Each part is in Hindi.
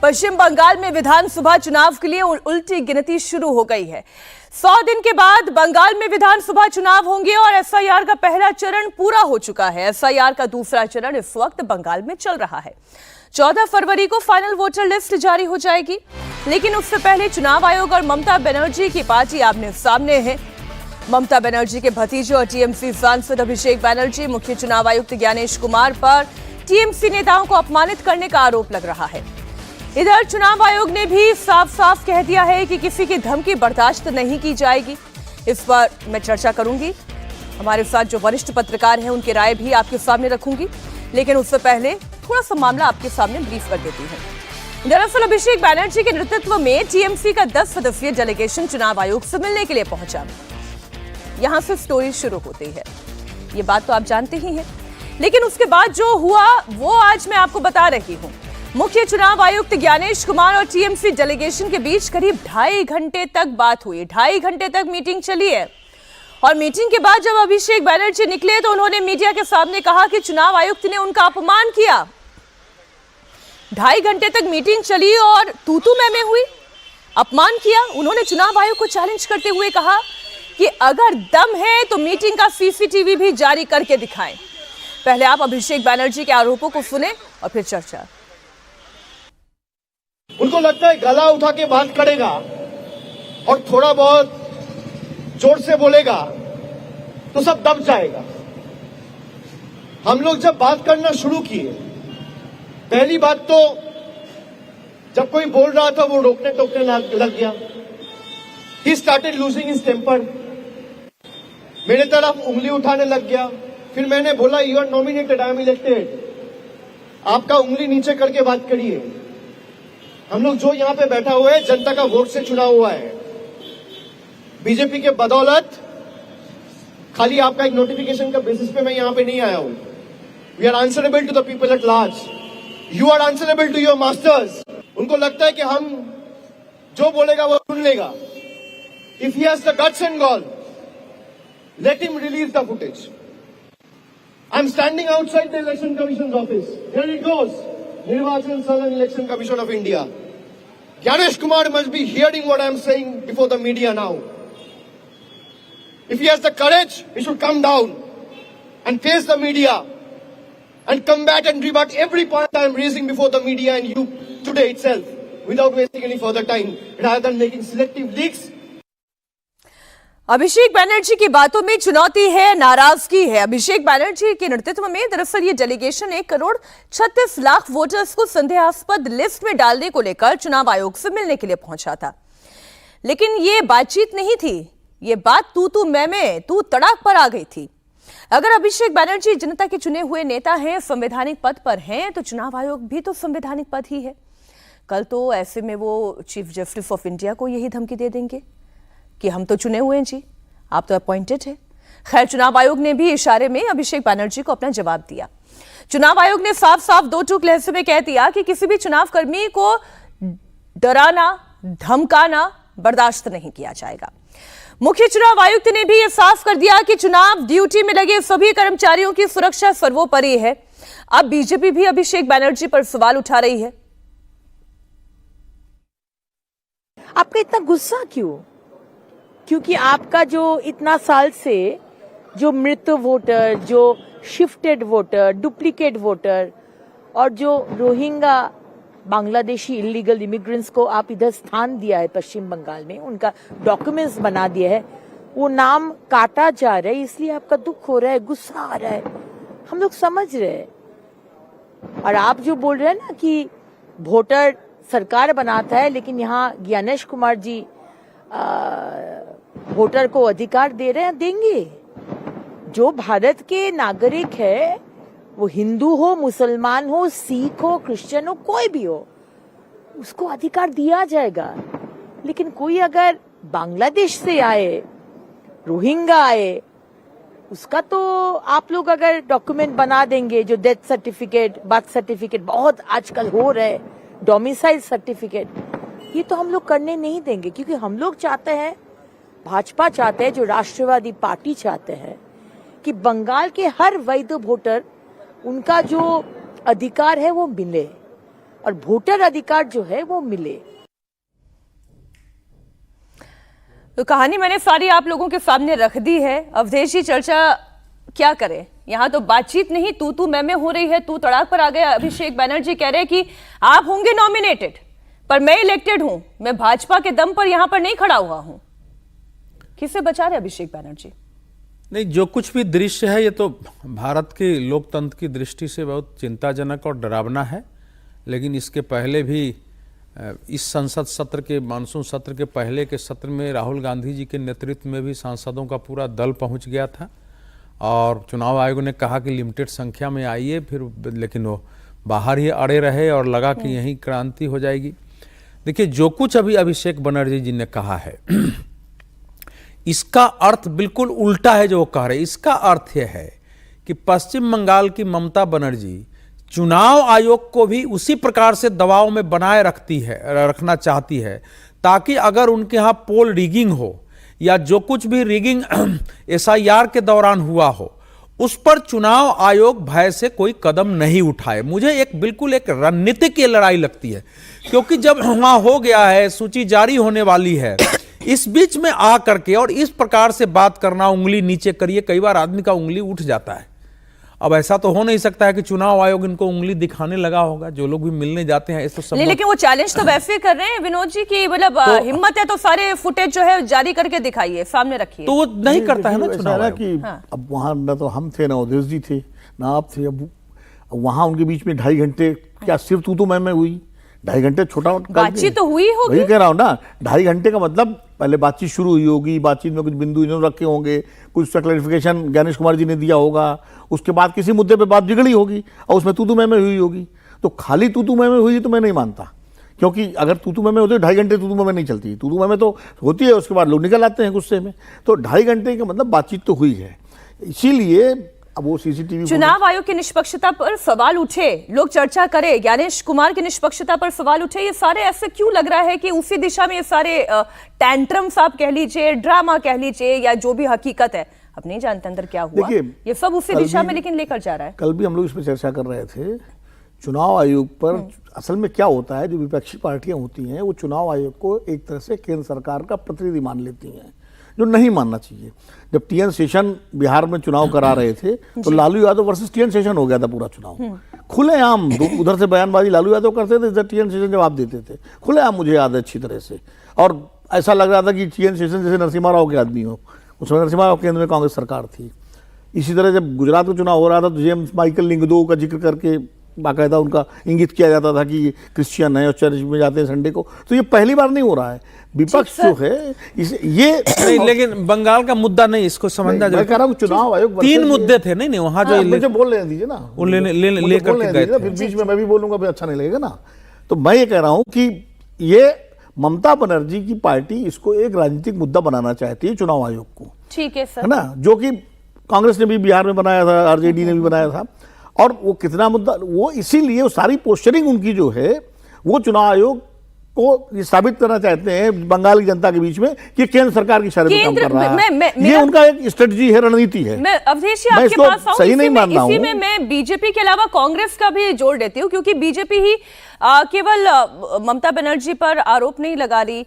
पश्चिम बंगाल में विधानसभा चुनाव के लिए उल्टी गिनती शुरू हो गई है। 100 दिन के बाद बंगाल में विधानसभा चुनाव होंगे और एसआईआर का पहला चरण पूरा हो चुका है। एसआईआर का दूसरा चरण इस वक्त बंगाल में चल रहा है। 14 फरवरी को फाइनल वोटर लिस्ट जारी हो जाएगी, लेकिन उससे पहले चुनाव आयोग और ममता बनर्जी की पार्टी आमने सामने है। ममता बनर्जी के भतीजे और टीएमसी सांसद अभिषेक बनर्जी मुख्य चुनाव आयुक्त ज्ञानेश कुमार पर टीएमसी नेताओं को अपमानित करने का आरोप लग रहा है। इधर चुनाव आयोग ने भी साफ साफ कह दिया है कि किसी की धमकी बर्दाश्त नहीं की जाएगी। इस पर मैं चर्चा करूंगी, हमारे साथ जो वरिष्ठ पत्रकार हैं उनकी राय भी आपके सामने रखूंगी, लेकिन उससे पहले थोड़ा सा मामला आपके सामने ब्रीफ कर देती हूं। दरअसल अभिषेक बनर्जी के नेतृत्व में टीएमसी का 10 सदस्यीय डेलीगेशन चुनाव आयोग से मिलने के लिए पहुंचा। यहां से स्टोरी शुरू होती है, ये बात तो आप जानते ही हैं, लेकिन उसके बाद जो हुआ वो आज मैं आपको बता रही हूं। मुख्य चुनाव आयुक्त ज्ञानेश कुमार और टीएमसी डेलीगेशन के बीच करीब 2.5 घंटे तक बात हुई। 2.5 घंटे तक मीटिंग चली है और मीटिंग के बाद जब अभिषेक बनर्जी निकले तो उन्होंने मीडिया के सामने कहा कि चुनाव आयुक्त ने उनका अपमान किया। 2.5 घंटे तक मीटिंग चली और तू मैं हुई, अपमान किया। उन्होंने चुनाव आयोग को चैलेंज करते हुए कहा कि अगर दम है तो मीटिंग का सीसीटीवी भी जारी करके दिखाएं। पहले आप अभिषेक बनर्जी के आरोपों को सुने और फिर चर्चा। उनको लगता है गला उठा के बात करेगा और थोड़ा बहुत जोर से बोलेगा तो सब दब जाएगा। हम लोग जब बात करना शुरू किए, पहली बात तो जब कोई बोल रहा था वो रोकने टोकने लग गया। He started losing his temper, मेरे तरफ उंगली उठाने लग गया। फिर मैंने बोला you are nominated, I am elected, आपका उंगली नीचे करके बात करिए। हम लोग जो यहाँ पे बैठा हुआ है जनता का वोट से चुना हुआ है। बीजेपी के बदौलत खाली आपका एक नोटिफिकेशन का बेसिस पे मैं यहाँ पे नहीं आया हूं। We are answerable to the people at large, you are answerable to your masters. उनको लगता है कि हम जो बोलेगा वो सुन लेगा। If he has the guts and gall, let him release the footage. I'm standing outside the Election Commission's office. Here it goes. Nirvachan Southern Election Commission of India. Gyanesh Kumar must be hearing what I'm saying before the media now. If he has the courage, he should come down and face the media and combat and rebut every point I'm raising before the media and you today itself, without wasting any further time, rather than making selective leaks. Abhishek Banerjee की बातों में चुनौती है, नाराजगी है। अभिषेक बनर्जी के नेतृत्व में दरअसल ये डेलीगेशन 1,36,00,000 वोटर्स को संदेहास्पद लिस्ट में डालने को लेकर चुनाव आयोग से मिलने के लिए पहुंचा था। लेकिन ये बातचीत नहीं थी, ये बात तू मैं तू तड़ाक पर आ गई थी। अगर अभिषेक बनर्जी जनता के चुने हुए नेता हैं, संवैधानिक पद पर हैं, तो चुनाव आयोग भी तो संवैधानिक पद ही है। कल तो ऐसे में वो चीफ जस्टिस ऑफ इंडिया को यही धमकी दे देंगे कि हम तो चुने हुए हैं जी, आप तो अपॉइंटेड है। खैर, चुनाव आयोग ने भी इशारे में अभिषेक बनर्जी को अपना जवाब दिया। चुनाव आयोग ने साफ साफ दो टूक लहजे में कह दिया कि किसी भी चुनाव कर्मी को डराना, धमकाना बर्दाश्त नहीं किया जाएगा। मुख्य चुनाव आयुक्त ने भी यह साफ कर दिया कि चुनाव ड्यूटी में लगे सभी कर्मचारियों की सुरक्षा सर्वोपरि है। अब बीजेपी भी अभिषेक बनर्जी पर सवाल उठा रही है। आपका इतना गुस्सा क्यों? क्योंकि आपका जो इतना साल से जो मृत वोटर, जो शिफ्टेड वोटर, डुप्लीकेट वोटर और जो रोहिंग्या बांग्लादेशी इलीगल इमिग्रेंट्स को आप इधर स्थान दिया है पश्चिम बंगाल में, उनका डॉक्यूमेंट्स बना दिया है, वो नाम काटा जा रहा है, इसलिए आपका दुख हो रहा है, गुस्सा आ रहा है। हम लोग समझ रहे हैं। और आप जो बोल रहे हैं ना कि वोटर सरकार बनाता है, लेकिन यहाँ ज्ञानेश कुमार जी वोटर को अधिकार दे रहे हैं, देंगे। जो भारत के नागरिक है, वो हिंदू हो, मुसलमान हो, सिख हो, क्रिश्चियन हो, कोई भी हो, उसको अधिकार दिया जाएगा। लेकिन कोई अगर बांग्लादेश से आए, रोहिंग्या आए, उसका तो आप लोग अगर डॉक्यूमेंट बना देंगे, जो डेथ सर्टिफिकेट, बर्थ सर्टिफिकेट बहुत आजकल हो रहे, डोमिसाइल सर्टिफिकेट, ये तो हम लोग करने नहीं देंगे। क्योंकि हम लोग चाहते हैं, भाजपा चाहते हैं, जो राष्ट्रवादी पार्टी चाहते हैं कि बंगाल के हर वैध वोटर, उनका जो अधिकार है वो मिले। और वोटर अधिकार जो है वो मिले। तो कहानी मैंने सारी आप लोगों के सामने रख दी है। अवधेश जी, चर्चा क्या करें? यहाँ तो बातचीत नहीं, तू मैं हो रही है। तू तड़ाक पर आ गया। अभिषेक बैनर्जी कह रहे हैं कि आप होंगे नॉमिनेटेड, पर मैं इलेक्टेड हूं, मैं भाजपा के दम पर यहां पर नहीं खड़ा हुआ हूं। किससे बचा रहे अभिषेक बैनर्जी? नहीं, जो कुछ भी दृश्य है ये तो भारत के लोकतंत्र की दृष्टि से बहुत चिंताजनक और डरावना है। लेकिन इसके पहले भी इस संसद सत्र के, मानसून सत्र के पहले के सत्र में राहुल गांधी जी के नेतृत्व में भी सांसदों का पूरा दल पहुंच गया था और चुनाव आयोग ने कहा कि लिमिटेड संख्या में आइए, फिर लेकिन वो बाहर ही अड़े रहे और लगा कि यहीं क्रांति हो जाएगी। देखिए, जो कुछ अभी अभिषेक बनर्जी जी ने कहा है इसका अर्थ बिल्कुल उल्टा है जो वो कह रहे। इसका अर्थ यह है कि पश्चिम बंगाल की ममता बनर्जी चुनाव आयोग को भी उसी प्रकार से दबाव में बनाए रखना चाहती है, ताकि अगर उनके यहाँ पोल रिगिंग हो या जो कुछ भी रिगिंग एसआईआर के दौरान हुआ हो, उस पर चुनाव आयोग भय से कोई कदम नहीं उठाए। मुझे बिल्कुल एक रणनीतिक ये लड़ाई लगती है, क्योंकि जब वहां हो गया है, सूची जारी होने वाली है, इस बीच में आ करके और इस प्रकार से बात करना, उंगली नीचे करिए, कई बार आदमी का उंगली उठ जाता है। अब ऐसा तो हो नहीं सकता है कि चुनाव आयोग इनको उंगली दिखाने लगा होगा। जो लोग भी मिलने जाते हैं तो सब, लेकिन वो चैलेंज तो वैसे कर रहे हैं विनोद जी की, मतलब हिम्मत है तो सारे फुटेज जो है जारी करके दिखाइए, सामने रखिए। तो वो नहीं करता है ना चुनाव आयोग। कि अब वहां न तो हम थे, ना अवधेश जी थे, ना आप थे। अब वहां उनके बीच में 2.5 घंटे क्या सिर्फ तू मैं हुई? 2.5 घंटे छोटा बातचीत तो हुई होगी। वही कह रहा हूँ ना, 2.5 घंटे का मतलब पहले बातचीत शुरू हुई होगी, बातचीत में कुछ बिंदु इन्होंने रखे होंगे, कुछ सा क्लैरिफिकेशन ज्ञानेश कुमार जी ने दिया होगा, उसके बाद किसी मुद्दे पे बात बिगड़ी होगी और उसमें तू मैं हुई होगी। तो खाली तू मैं हुई तो मैं नहीं मानता, क्योंकि अगर तू मैं होती 2.5 घंटे तू मैं नहीं चलती। तू मैं तो होती है, उसके बाद लोग निकल आते हैं गुस्से में। तो 2.5 घंटे का मतलब बातचीत तो हुई है। इसीलिए अब वो सीसीटीवी, चुनाव आयोग की निष्पक्षता पर सवाल उठे, लोग चर्चा करें, ज्ञानेश कुमार की निष्पक्षता पर सवाल उठे, ये सारे ऐसे क्यों लग रहा है कि उसी दिशा में ये सारे टैंट्रम्स आप कह लीजिए, ड्रामा कह लीजिए, या जो भी हकीकत है, अब नहीं जानते अंदर क्या हुआ, ये सब उसी दिशा में लेकिन लेकर जा रहा है। कल भी हम लोग इस पर चर्चा कर रहे थे। चुनाव आयोग पर असल में क्या होता है, जो विपक्षी पार्टियां होती हैं वो चुनाव आयोग को एक तरह से केंद्र सरकार का प्रतिनिधि मान लेती हैं, जो नहीं मानना चाहिए। जब टीएन शेषन बिहार में चुनाव करा रहे थे तो लालू यादव वर्सेस टीएन शेषन हो गया था पूरा चुनाव, खुलेआम। उधर से बयानबाजी लालू यादव करते थे, इधर टीएन शेषन जवाब देते थे, खुलेआम। मुझे याद है अच्छी तरह से। और ऐसा लग रहा था कि टीएन शेषन जैसे नरसिम्हा राव के आदमी हो। उसमें नरसिम्हा राव केंद्र में कांग्रेस सरकार थी। इसी तरह जब गुजरात में चुनाव हो रहा था तो जेम्स माइकल लिंगदो का जिक्र करके बाकायदा उनका इंगित किया जाता था कि क्रिश्चियन है और चर्च में जाते हैं संडे को। तो ये पहली बार नहीं हो रहा है। विपक्ष जो है ये नहीं, लेकिन बंगाल का मुद्दा नहीं, इसको समझना मैं कह रहा हूँ चुनाव आयोग 3 मुद्दे थे। नहीं वहां जो मुझे बोल लेने दीजिए ना, वो लेकर के गए थे। फिर बीच में मैं भी बोलूंगा, फिर अच्छा नहीं लगेगा ना। तो मैं ये कह रहा हूँ कि ये ममता बनर्जी की पार्टी इसको एक राजनीतिक मुद्दा बनाना चाहती है, चुनाव आयोग को। ठीक है सर, है ना, जो कि कांग्रेस ने भी बिहार में बनाया था, आरजेडी ने भी बनाया था। और वो कितना मुद्दा, वो इसीलिए वो सारी पोस्टरिंग उनकी जो है वो चुनाव आयोग को ये साबित करना चाहते हैं बंगाल की जनता के बीच में कि केंद्र सरकार की शर्त काम कर रहा है। ये उनका एक स्ट्रेटजी है, रणनीति है। मैं अवधेश जी आपके पास आऊं, सही नहीं मानना हूं। इसी में मैं बीजेपी के अलावा कांग्रेस का भी जोड़ देती हूं, क्योंकि बीजेपी ही केवल ममता बनर्जी पर आरोप नहीं लगा रही,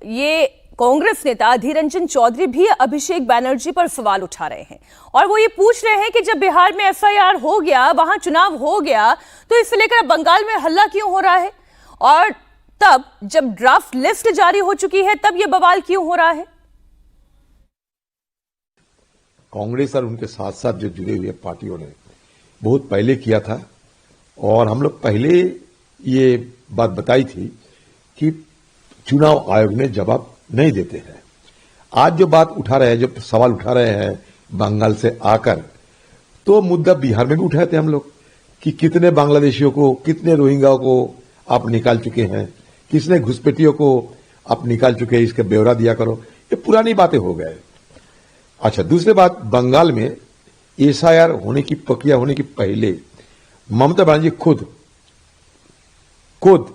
ये कांग्रेस नेता अधीर रंजन चौधरी भी अभिषेक बैनर्जी पर सवाल उठा रहे हैं। और वो ये पूछ रहे हैं कि जब बिहार में एफआईआर हो गया, वहां चुनाव हो गया, तो इसे लेकर बंगाल में हल्ला क्यों हो रहा है? और तब जब ड्राफ्ट लिस्ट जारी हो चुकी है तब ये बवाल क्यों हो रहा है? कांग्रेस और उनके साथ साथ जो जुड़े हुए पार्टियों ने बहुत पहले किया था, और हम लोग पहले ये बात बताई थी कि चुनाव आयोग ने जवाब नहीं देते हैं। आज जो बात उठा रहे हैं, जो सवाल उठा रहे हैं बंगाल से आकर, तो मुद्दा बिहार में भी उठाए थे हम लोग कि कितने बांग्लादेशियों को, कितने रोहिंग्याओं को आप निकाल चुके हैं, किसने घुसपैठियों को आप निकाल चुके हैं, इसका ब्यौरा दिया करो। ये पुरानी बातें हो गए। अच्छा, दूसरी बात, बंगाल में एसआईआर होने की प्रक्रिया होने की पहले ममता बनर्जी खुद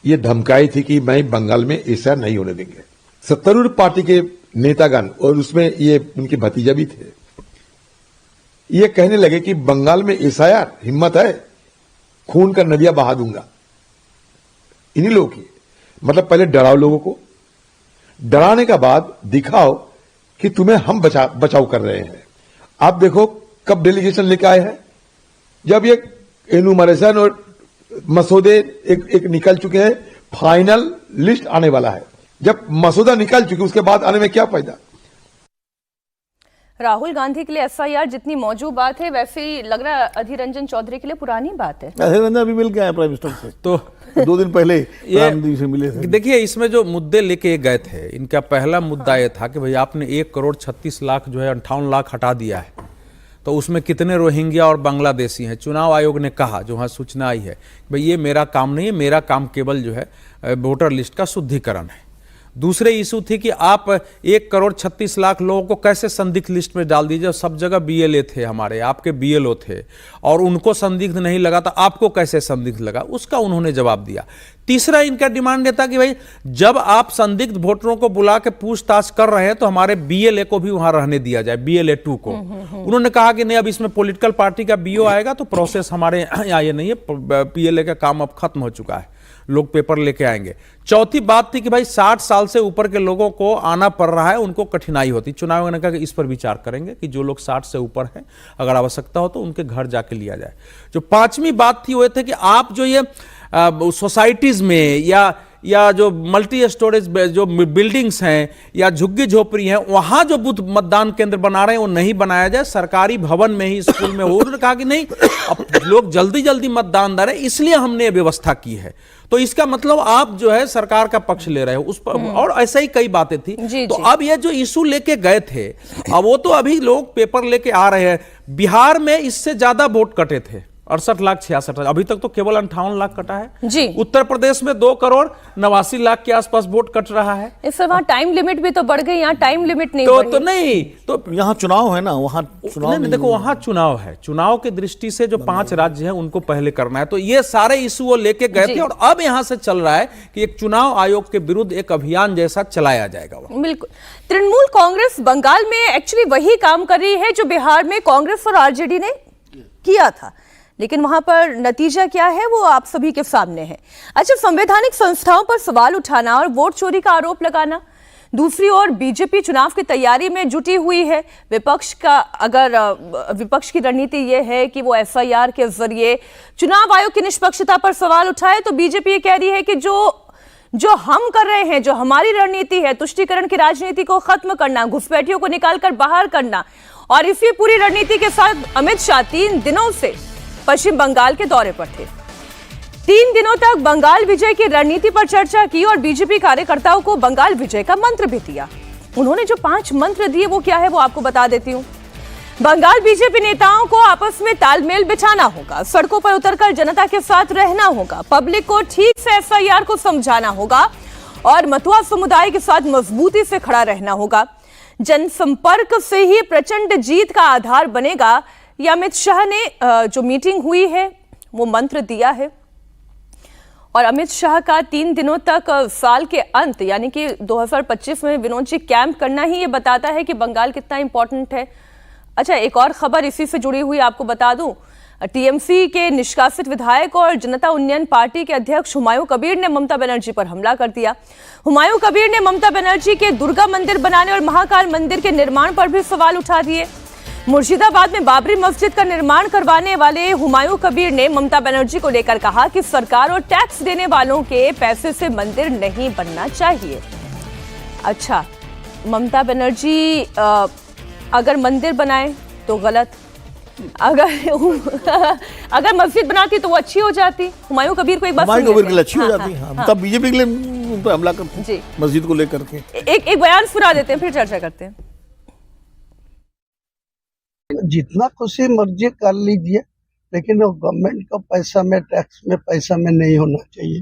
ये धमकाई थी कि मैं बंगाल में एसआईआर नहीं होने देंगे। सत्तारूढ़ पार्टी के नेतागण, और उसमें ये उनके भतीजा भी थे, ये कहने लगे कि बंगाल में एसआईआर हिम्मत है, खून का नदियां बहा दूंगा। इन्हीं लोगों की मतलब पहले डराओ लोगों को, डराने का बाद दिखाओ कि तुम्हें हम बचाव कर रहे हैं। आप देखो कब डेलीगेशन लेके आए हैं, जब ये एनुमरेशन और मसौदे एक निकल चुके हैं, फाइनल लिस्ट आने वाला है। जब मसौदा निकल चुके उसके बाद आने में क्या फायदा। राहुल गांधी के लिए एफआईआर जितनी मौजूद बात है वैसे ही लग रहा है अधीर रंजन चौधरी के लिए पुरानी बात है। अधीर रंजन अभी मिल के आए प्राइम मिनिस्टर से, तो 2 दिन पहले प्रधानमंत्री से मिले थे। देखिए इसमें जो मुद्दे लेके गए थे, इनका पहला मुद्दा ये था कि भाई आपने 1,36,00,000 जो है 58 लाख हटा दिया है, तो उसमें कितने रोहिंग्या और बांग्लादेशी हैं। चुनाव आयोग ने कहा, जो वहाँ सूचना आई है, भाई ये मेरा काम नहीं है, मेरा काम केवल जो है वोटर लिस्ट का शुद्धिकरण है। दूसरे इशू थी कि आप 1,36,00,000 लोगों को कैसे संदिग्ध लिस्ट में डाल दीजिए। सब जगह बीएलए थे, हमारे आपके बीएलओ थे, और उनको संदिग्ध नहीं लगा तो आपको कैसे संदिग्ध लगा, उसका उन्होंने जवाब दिया। तीसरा इनका डिमांड ये था कि भाई जब आप संदिग्ध वोटरों को बुला के पूछताछ कर रहे हैं तो हमारे बीएलए को भी वहां रहने दिया जाए, बीएलए 2 को। उन्होंने कहा कि नहीं, अब इसमें पॉलिटिकल पार्टी का बीओ आएगा तो प्रोसेस हमारे यहाँ ये नहीं है, पीएलए का काम अब खत्म हो चुका है, लोग पेपर लेके आएंगे। चौथी बात थी कि भाई 60 साल से ऊपर के लोगों को आना पड़ रहा है, उनको कठिनाई होती। चुनाव आयोग ने कहा कि इस पर विचार करेंगे कि जो लोग 60 से ऊपर हैं, अगर आवश्यकता हो तो उनके घर जाके लिया जाए। जो पांचवी बात थी वो थे कि आप जो ये सोसाइटीज में या जो मल्टी स्टोरेज जो बिल्डिंग्स हैं या झुग्गी झोपड़ी हैं, वहां जो बूथ मतदान केंद्र बना रहे हैं वो नहीं बनाया जाए, सरकारी भवन में ही, स्कूल में हो। उन्होंने कहा कि नहीं, अब लोग जल्दी जल्दी मतदान दे रहे हैं, इसलिए हमने ये व्यवस्था की है। तो इसका मतलब आप जो है सरकार का पक्ष ले रहे हो उस पर, और ऐसा ही कई बातें थी। तो अब ये जो इशू लेके गए थे, अब वो तो अभी लोग पेपर लेके आ रहे हैं। बिहार में इससे ज्यादा वोट कटे थे, 68,66,000, अभी तक तो केवल 58 लाख कटा है जी। उत्तर प्रदेश में 2,89,00,000 के आसपास वोट कट रहा है। इस वहाँ टाइम लिमिट भी तो बढ़ गई, यहाँ टाइम लिमिट नहीं तो नहीं, तो यहाँ चुनाव है ना, वहाँ चुनाव नहीं, देखो वहाँ चुनाव है, चुनाव की दृष्टि से जो 5 राज्य हैं उनको पहले करना है। तो ये सारे इशू वो लेके गए थे, और अब यहाँ से चल रहा है कि एक चुनाव आयोग के विरुद्ध एक अभियान जैसा चलाया जाएगा। बिल्कुल, तृणमूल कांग्रेस बंगाल में एक्चुअली वही काम कर रही है जो बिहार में कांग्रेस और आरजेडी ने किया था, लेकिन वहां पर नतीजा क्या है वो आप सभी के सामने है। अच्छा, संवैधानिक संस्थाओं पर सवाल उठाना और वोट चोरी का आरोप लगाना, दूसरी ओर बीजेपी चुनाव की तैयारी में जुटी हुई है। विपक्ष की रणनीति यह है कि वो एफआईआर के जरिए चुनाव आयोग की निष्पक्षता पर सवाल उठाए, तो बीजेपी ये कह रही है कि जो हम कर रहे हैं, जो हमारी रणनीति है, तुष्टीकरण की राजनीति को खत्म करना, घुसपैठियों को निकालकर बाहर करना, और इसी पूरी रणनीति के साथ अमित शाह 3 दिनों से पश्चिम बंगाल के दौरे पर थे। 3 दिनों तक बंगाल विजय की रणनीति पर चर्चा की और बीजेपी कार्यकर्ताओं को बंगाल विजय का मंत्र भी दिया। उन्होंने जो 5 मंत्र दिए वो क्या है वो आपको बता देती हूं। बंगाल बीजेपी नेताओं को आपस में तालमेल बिठाना होगा, सड़कों पर उतरकर जनता के साथ रहना होगा, पब्लिक को ठीक से एफआईआर को समझाना होगा और मतुआ समुदाय के साथ मजबूती से खड़ा रहना होगा। जनसंपर्क से ही प्रचंड जीत का आधार बनेगा। यह अमित शाह ने जो मीटिंग हुई है वो मंत्र दिया है। और अमित शाह का 3 दिनों तक साल के अंत यानी कि 2025 में विनोद जी कैंप करना ही ये बताता है कि बंगाल कितना इंपॉर्टेंट है। अच्छा, एक और खबर इसी से जुड़ी हुई आपको बता दूं, टीएमसी के निष्कासित विधायक और जनता उन्नयन पार्टी के अध्यक्ष हुमायूं कबीर ने ममता बनर्जी पर हमला कर दिया। हुमायूं कबीर ने ममता बनर्जी के दुर्गा मंदिर बनाने और महाकाल मंदिर के निर्माण पर भी सवाल उठा दिए। मुर्शिदाबाद में बाबरी मस्जिद का निर्माण करवाने वाले हुमायूं कबीर ने ममता बनर्जी को लेकर कहा कि सरकार और टैक्स देने वालों के पैसे से मंदिर नहीं बनना चाहिए। अच्छा, ममता बनर्जी अगर मंदिर बनाए तो गलत, अगर मस्जिद बनाती तो वो अच्छी हो जाती। हुमायूं कबीर को एक बात अच्छी हो जाती, तब बीजेपी के लिए उन पर हमला करते मस्जिद को लेकर के। एक बयान सुना देते हैं, फिर चर्चा करते हैं। जितना खुशी मर्जी कर लीजिए, लेकिन वो गवर्नमेंट का पैसा में, टैक्स में, पैसा में नहीं होना चाहिए।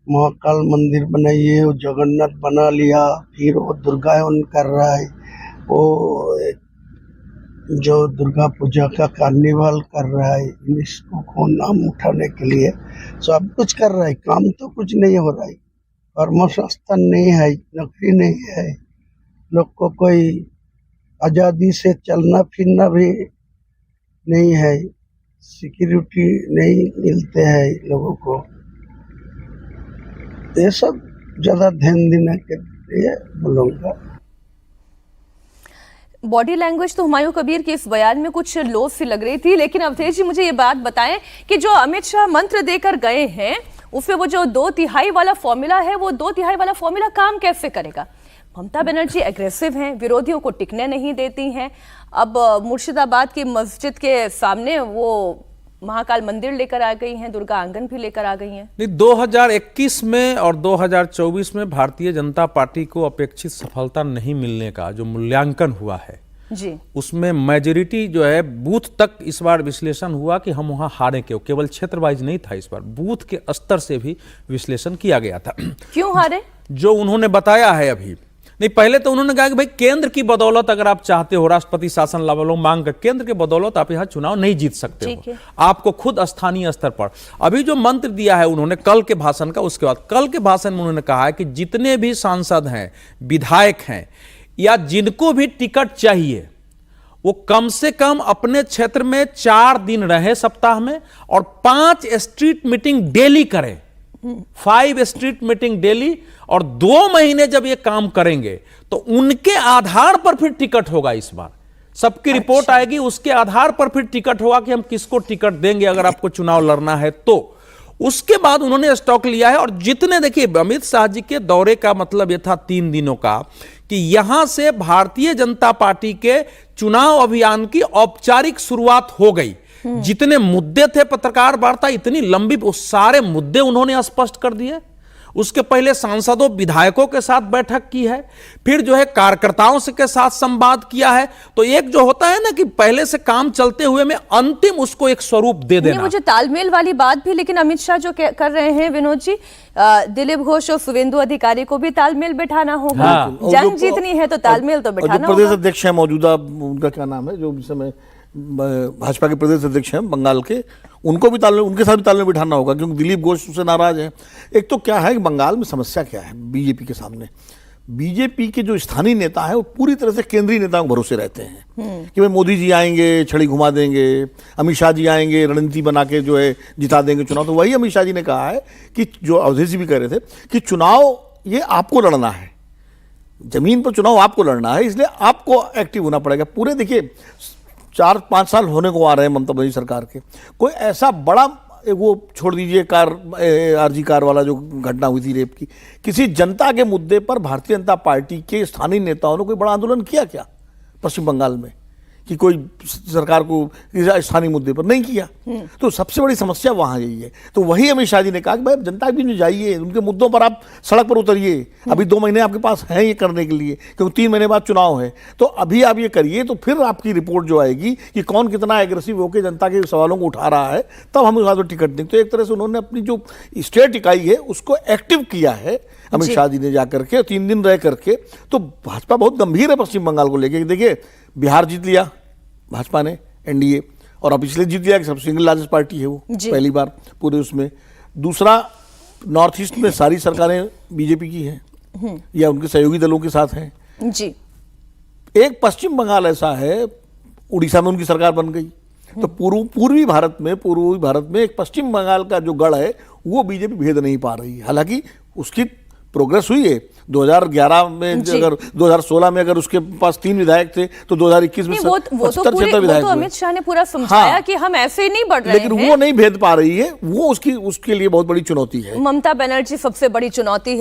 महाकाल मंदिर बनाइए, वो जगन्नाथ बना लिया, फिर वो दुर्गावन कर रहा है, वो जो दुर्गा पूजा का कार्निवल कर रहा है, इसको को नाम उठाने के लिए सब कुछ कर रहा है, काम तो कुछ नहीं हो रहा है। कर्मसंस्थान नहीं है, नौकरी नहीं है, लोग को कोई आजादी से चलना फिरना भी नहीं है। सिक्योरिटी नहीं मिलते हैं लोगों को, ये सब ज्यादा ध्यान देने के लिए बोलूँगा। बॉडी लैंग्वेज तो हुमायूं कबीर के इस बयान में कुछ लो सी लग रही थी, लेकिन अवधेश जी मुझे ये बात बताएं कि जो अमित शाह मंत्र देकर गए हैं उसमें वो जो 2/3 वाला फॉर्मूला है, वो 2/3 वाला फॉर्मूला काम कैसे करेगा? ममता बनर्जी एग्रेसिव हैं, विरोधियों को टिकने नहीं देती हैं। अब मुर्शिदाबाद की मस्जिद के सामने वो महाकाल मंदिर लेकर आ गई हैं, दुर्गा आंगन भी लेकर आ गई हैं। नहीं, 2021 में और 2024 में भारतीय जनता पार्टी को अपेक्षित सफलता नहीं मिलने का जो मूल्यांकन हुआ है जी, उसमें मेजोरिटी जो है बूथ तक इस बार विश्लेषण हुआ कि हम वहां हारे क्यों। केवल क्षेत्र वाइज नहीं था, इस बार बूथ के स्तर से भी विश्लेषण किया गया था। क्यों हारे? जो उन्होंने बताया है अभी नहीं, पहले तो उन्होंने कहा कि भाई केंद्र की बदौलत अगर आप चाहते हो राष्ट्रपति शासन लाभ मांग कर, केंद्र के बदौलत आप यहां चुनाव नहीं जीत सकते हो, आपको खुद स्थानीय स्तर पर। अभी जो मंत्र दिया है उन्होंने कल के भाषण का, उसके बाद कल के भाषण में उन्होंने कहा है कि जितने भी सांसद हैं, विधायक हैं या जिनको भी टिकट चाहिए वो कम से कम अपने क्षेत्र में 4 दिन रहे सप्ताह में और 5 स्ट्रीट मीटिंग डेली करें, 5 स्ट्रीट मीटिंग डेली, और 2 महीने जब ये काम करेंगे तो उनके आधार पर फिर टिकट होगा। इस बार सबकी रिपोर्ट आएगी, उसके आधार पर फिर टिकट होगा कि हम किसको टिकट देंगे अगर आपको चुनाव लड़ना है तो। उसके बाद उन्होंने स्टॉक लिया है और जितने, देखिए अमित शाह जी के दौरे का मतलब यह था 3 दिनों का कि यहां से भारतीय जनता पार्टी के चुनाव अभियान की औपचारिक शुरुआत हो गई। जितने मुद्दे थे पत्रकार वार्ता इतनी लंबी, वो सारे मुद्दे उन्होंने स्पष्ट कर दिए। उसके पहले सांसदों विधायकों के साथ बैठक की है, फिर जो है कार्यकर्ताओं से के साथ संवाद किया है। तो एक जो होता है ना कि पहले से काम चलते हुए में अंतिम उसको एक स्वरूप दे देना, मुझे तालमेल वाली बात भी। लेकिन अमित शाह जो कर रहे हैं विनोद जी, दिलीप घोष और शुवेंदु अधिकारी को भी तालमेल बिठाना होगा। हाँ। जंग जीतनी है तो तालमेल तो बिठाना होगा। प्रदेश होगा। अध्यक्ष है मौजूदा, उनका क्या नाम है, जो इस समय भाजपा के प्रदेश अध्यक्ष हैं बंगाल के, उनको भी तालमेल, उनके साथ भी तालमेल बिठाना होगा क्योंकि दिलीप घोष उससे नाराज है। एक तो क्या है कि बंगाल में समस्या क्या है बीजेपी के सामने, बीजेपी के जो स्थानीय नेता है वो पूरी तरह से केंद्रीय नेताओं को भरोसे रहते हैं कि भाई मोदी जी आएंगे, छड़ी घुमा देंगे, अमित शाह जी आएंगे, रणनीति बना के जो है जिता देंगे चुनाव। तो वही अमित शाह जी ने कहा है कि जो अवधेश जी भी कह रहे थे कि चुनाव ये आपको लड़ना है, जमीन पर चुनाव आपको लड़ना है, इसलिए आपको एक्टिव होना पड़ेगा। पूरे देखिए 4-5 साल होने को आ रहे हैं ममता बनर्जी सरकार के, कोई ऐसा बड़ा, वो छोड़ दीजिए आरजी कार वाला जो घटना हुई थी रेप की, किसी जनता के मुद्दे पर भारतीय जनता पार्टी के स्थानीय नेताओं ने कोई बड़ा आंदोलन किया क्या पश्चिम बंगाल में कि कोई सरकार को स्थानीय मुद्दे पर नहीं किया? तो सबसे बड़ी समस्या वहां यही है। तो वही अमित शाह जी ने कहा कि भाई जनता भी जाइए, उनके मुद्दों पर आप सड़क पर उतरिए। अभी 2 महीने आपके पास हैं ये करने के लिए, क्योंकि 3 महीने बाद चुनाव है। तो अभी आप ये करिए, तो फिर आपकी रिपोर्ट जो आएगी कि कौन कितना एग्रेसिव होकर जनता के सवालों को उठा रहा है, तब हम उसको टिकट देंगे। तो एक तरह से उन्होंने अपनी जो स्टेट इकाई है उसको एक्टिव किया है अमित शाह जी ने जाकर के 3 दिन रह करके। तो भाजपा बहुत गंभीर है पश्चिम बंगाल को लेकर। देखिए बिहार जीत लिया भाजपा ने, एनडीए, और अब पिछले जीत लिया कि सब सिंगल लार्जेस्ट पार्टी है वो पहली बार पूरे उसमें। दूसरा, नॉर्थ ईस्ट में सारी सरकारें बीजेपी की हैं या उनके सहयोगी दलों के साथ हैं जी। एक पश्चिम बंगाल ऐसा है, उड़ीसा में उनकी सरकार बन गई। तो पूर्वी भारत में एक पश्चिम बंगाल का जो गढ़ है वो बीजेपी भेद नहीं पा रही है। हालांकि उसकी प्रोग्रेस हुई है। 2011 में अगर 2016 में अगर उसके पास 3 विधायक थे तो 2021 में 70 विधायक। तो अमित शाह ने पूरा समझाया कि हम ऐसे ही नहीं बढ़ रहे हैं, लेकिन वो नहीं भेद पा रही है। वो उसके लिए बहुत बड़ी चुनौती है। ममता बनर्जी सबसे बड़ी चुनौती है।